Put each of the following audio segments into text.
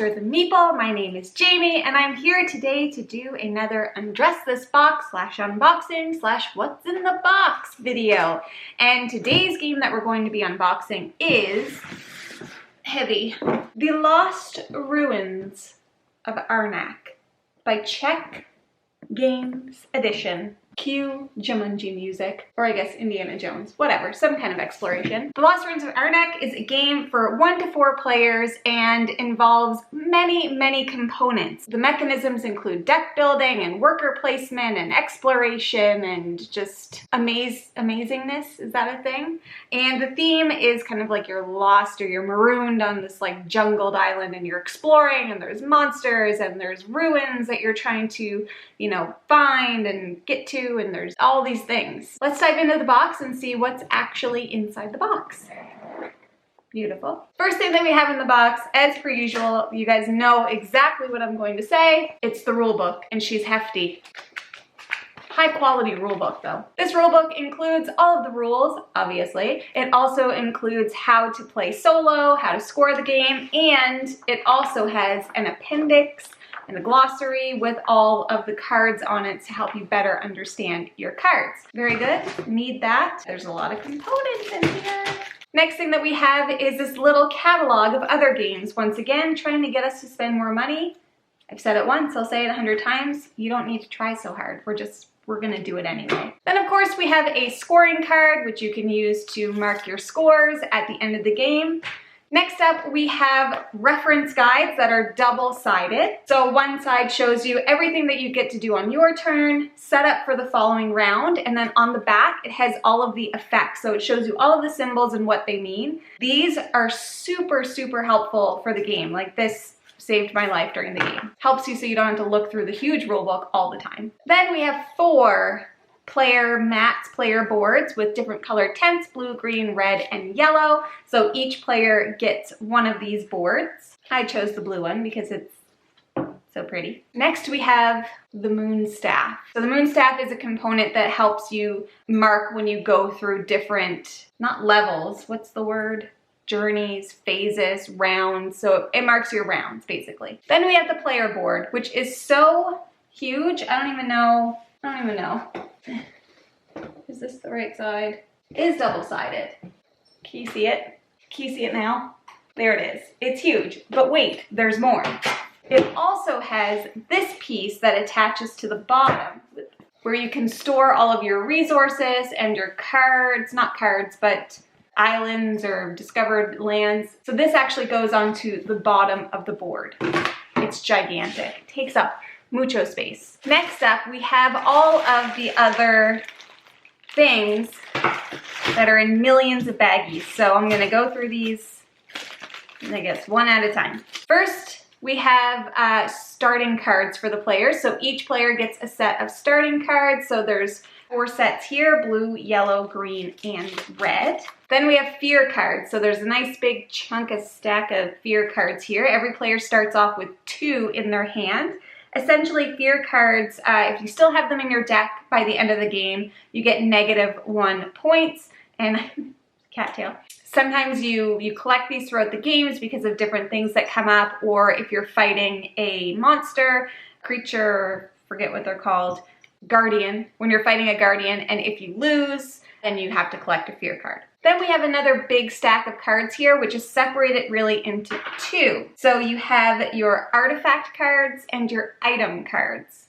Foster the Meeple. My name is Jamie and I'm here today to do another Undress This Box / unboxing / what's in the box video. And today's game that we're going to be unboxing is heavy. The Lost Ruins of Arnak by Czech Games Edition. Cue Jumanji music, or I guess Indiana Jones, whatever, some kind of exploration. The Lost Ruins of Arnak is a game for 1 to 4 players and involves many components. The mechanisms include deck building and worker placement and exploration and just amazingness, is that a thing? And the theme is kind of like you're lost or you're marooned on this like jungled island and you're exploring and there's monsters and there's ruins that you're trying to, you know, find and get to, and there's all these things. Let's dive into the box and see what's actually inside the box. Beautiful. First thing that we have in the box, as per usual, you guys know exactly what I'm going to say. It's the rule book, and she's hefty. High quality rule book though. This rule book includes all of the rules, obviously. It also includes how to play solo, how to score the game, and it also has an appendix and a glossary with all of the cards on it to help you better understand your cards. Very good, need that. There's a lot of components in here. Next thing that we have is this little catalog of other games. Once again, trying to get us to spend more money. I've said it once, I'll say it 100 times. You don't need to try so hard. We're gonna do it anyway. Then of course we have a scoring card, which you can use to mark your scores at the end of the game. Next up, we have reference guides that are double-sided. So one side shows you everything that you get to do on your turn, set up for the following round, and then on the back, it has all of the effects. So it shows you all of the symbols and what they mean. These are super helpful for the game. Like this saved my life during the game. Helps you so you don't have to look through the huge rule book all the time. Then we have 4 player mats, player boards with different colored tents, blue, green, red, and yellow. So each player gets one of these boards. I chose the blue one because it's so pretty. Next we have the moon staff. So the moon staff is a component that helps you mark when you go through different, not levels, what's the word? Journeys, phases, rounds. So it marks your rounds basically. Then we have the player board, which is so huge. I don't even know. Is this the right side? It is double-sided. Can you see it? Can you see it now? There it is. It's huge, but wait, there's more. It also has this piece that attaches to the bottom where you can store all of your resources and your cards, not cards, but islands or discovered lands. So this actually goes onto the bottom of the board. It's gigantic. It takes up mucho space. Next up, we have all of the other things that are in millions of baggies. So I'm gonna go through these, I guess, one at a time. First, we have starting cards for the players. So each player gets a set of starting cards. So there's 4 sets here, blue, yellow, green, and red. Then we have fear cards. So there's a nice big chunk of stack of fear cards here. Every player starts off with 2 in their hand. Essentially, fear cards, if you still have them in your deck by the end of the game, you get -1 points, and cattail. Sometimes you collect these throughout the games because of different things that come up, or if you're fighting a monster, creature, forget what they're called, guardian, when you're fighting a guardian, and if you lose, then you have to collect a fear card. Then we have another big stack of cards here, which is separated really into 2. So you have your artifact cards and your item cards.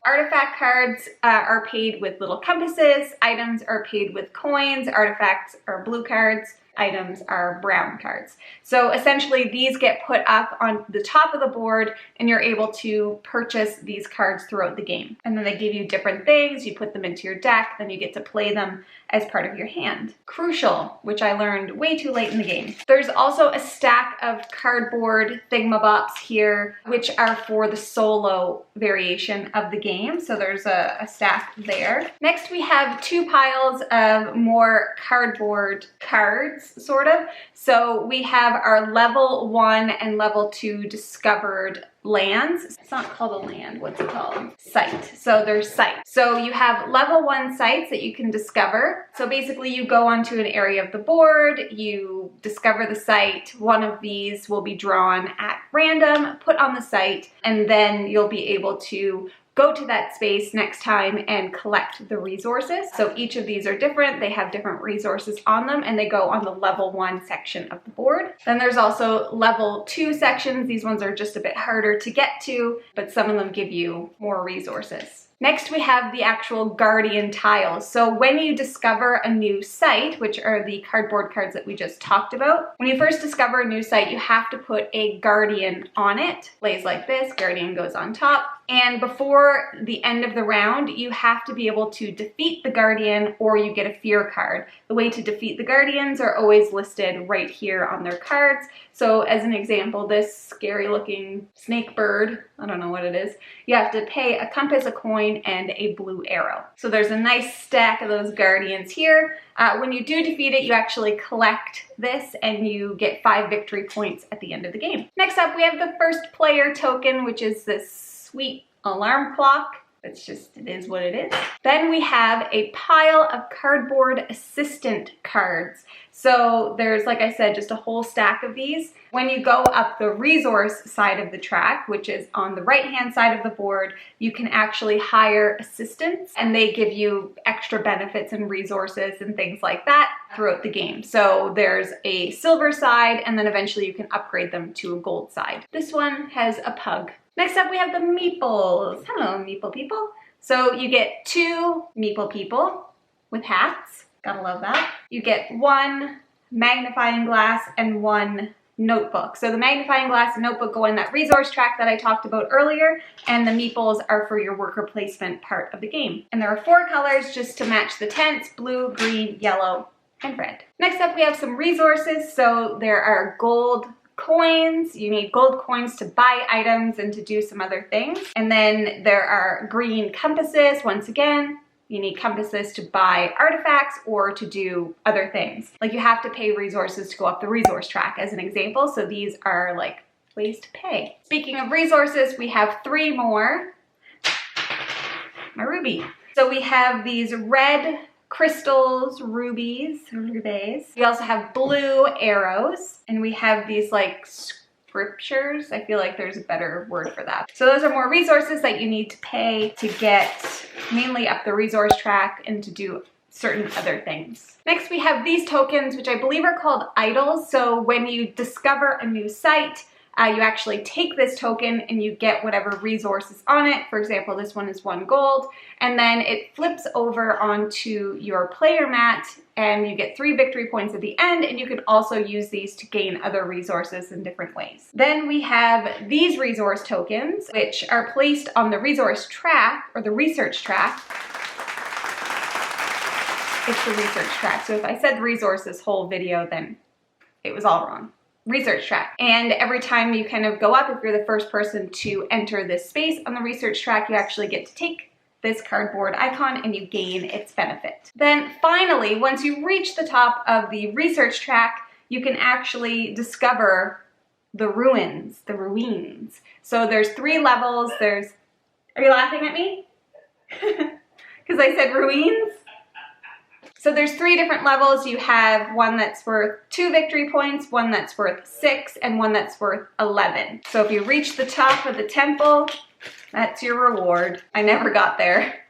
Artifact cards are paid with little compasses, items are paid with coins, artifacts are blue cards, items are brown cards. So essentially these get put up on the top of the board and you're able to purchase these cards throughout the game. And then they give you different things, you put them into your deck, then you get to play them as part of your hand. Crucial, which I learned way too late in the game. There's also a stack of cardboard thingamabobs here, which are for the solo variation of the game. So there's a stack there. Next we have 2 piles of more cardboard cards. matrix, sort of. So we have our level 1 and level 2 discovered lands. It's not called a land, what's it called? Site. So there's sites. So you have level 1 sites that you can discover. So basically you go onto an area of the board, you discover the site, one of these will be drawn at random, put on the site, and then you'll be able to go to that space next time and collect the resources. So each of these are different, they have different resources on them, and they go on the level 1 section of the board. Then there's also level 2 sections. These ones are just a bit harder to get to, but some of them give you more resources. Next, we have the actual guardian tiles. So when you discover a new site, which are the cardboard cards that we just talked about, when you first discover a new site, you have to put a guardian on it. Lays like this, guardian goes on top. And before the end of the round, you have to be able to defeat the guardian or you get a fear card. The way to defeat the guardians are always listed right here on their cards. So as an example, this scary looking snake bird, I don't know what it is, you have to pay a compass, a coin, and a blue arrow. So there's a nice stack of those guardians here. When you do defeat it, you actually collect this and you get 5 victory points at the end of the game. Next up, we have the first player token, which is this sweet alarm clock. It's just, it is what it is. Then we have a pile of cardboard assistant cards. So there's, like I said, just a whole stack of these. When you go up the resource side of the track, which is on the right-hand side of the board, you can actually hire assistants and they give you extra benefits and resources and things like that throughout the game. So there's a silver side and then eventually you can upgrade them to a gold side. This one has a pug. Next up, we have the meeples. Hello, meeple people. So you get 2 meeple people with hats. Gotta love that. You get 1 magnifying glass and 1 notebook. So the magnifying glass and notebook go in that resource track that I talked about earlier, and the meeples are for your worker placement part of the game. And there are 4 colors just to match the tents: blue, green, yellow, and red. Next up, we have some resources. So there are gold coins. You need gold coins to buy items and to do some other things. And then there are green compasses. Once again, you need compasses to buy artifacts or to do other things. Like you have to pay resources to go up the resource track as an example. So these are like ways to pay. Speaking of resources, we have 3 more. My ruby. So we have these red crystals, rubies. We also have blue arrows, and we have these like scriptures. I feel like there's a better word for that. So those are more resources that you need to pay to get mainly up the resource track and to do certain other things. Next, we have these tokens, which I believe are called idols. So when you discover a new site, you actually take this token and you get whatever resources on it. For example, this one is 1 gold, and then it flips over onto your player mat and you get 3 victory points at the end, and you can also use these to gain other resources in different ways. Then we have these resource tokens, which are placed on the resource track or the research track. It's the research track. So if I said resource this whole video, then it was all wrong. Research track. And every time you kind of go up, if you're the first person to enter this space on the research track, you actually get to take this cardboard icon and you gain its benefit. Then finally, once you reach the top of the research track, you can actually discover the ruins, the ruins. So there's 3 levels. Are you laughing at me? Because I said ruins? So there's 3 different levels. You have one that's worth 2 victory points, one that's worth 6, and one that's worth 11. So if you reach the top of the temple, that's your reward. I never got there.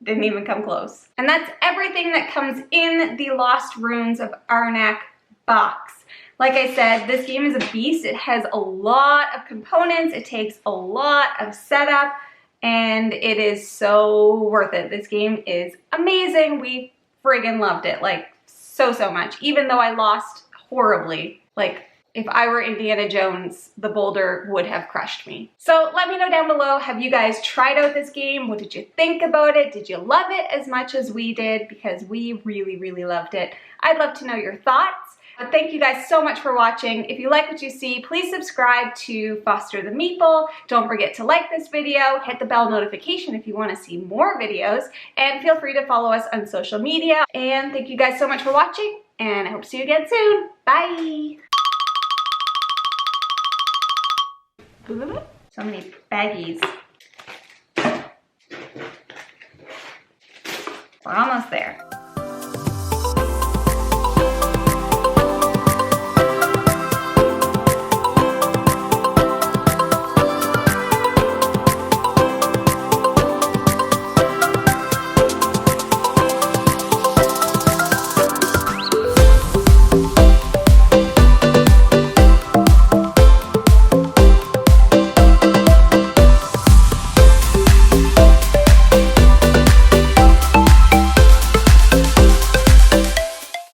Didn't even come close. And that's everything that comes in the Lost Ruins of Arnak box. Like I said, this game is a beast. It has a lot of components. It takes a lot of setup, and it is so worth it. This game is amazing. We friggin' loved it, like so much. Even though I lost horribly, like if I were Indiana Jones, the boulder would have crushed me. So let me know down below, have you guys tried out this game? What did you think about it? Did you love it as much as we did? Because we really loved it. I'd love to know your thoughts. But thank you guys so much for watching. If you like what you see, please subscribe to Foster the Meeple. Don't forget to like this video, hit the bell notification if you want to see more videos, and feel free to follow us on social media. And thank you guys so much for watching, and I hope to see you again soon. Bye! So many baggies. We're almost there.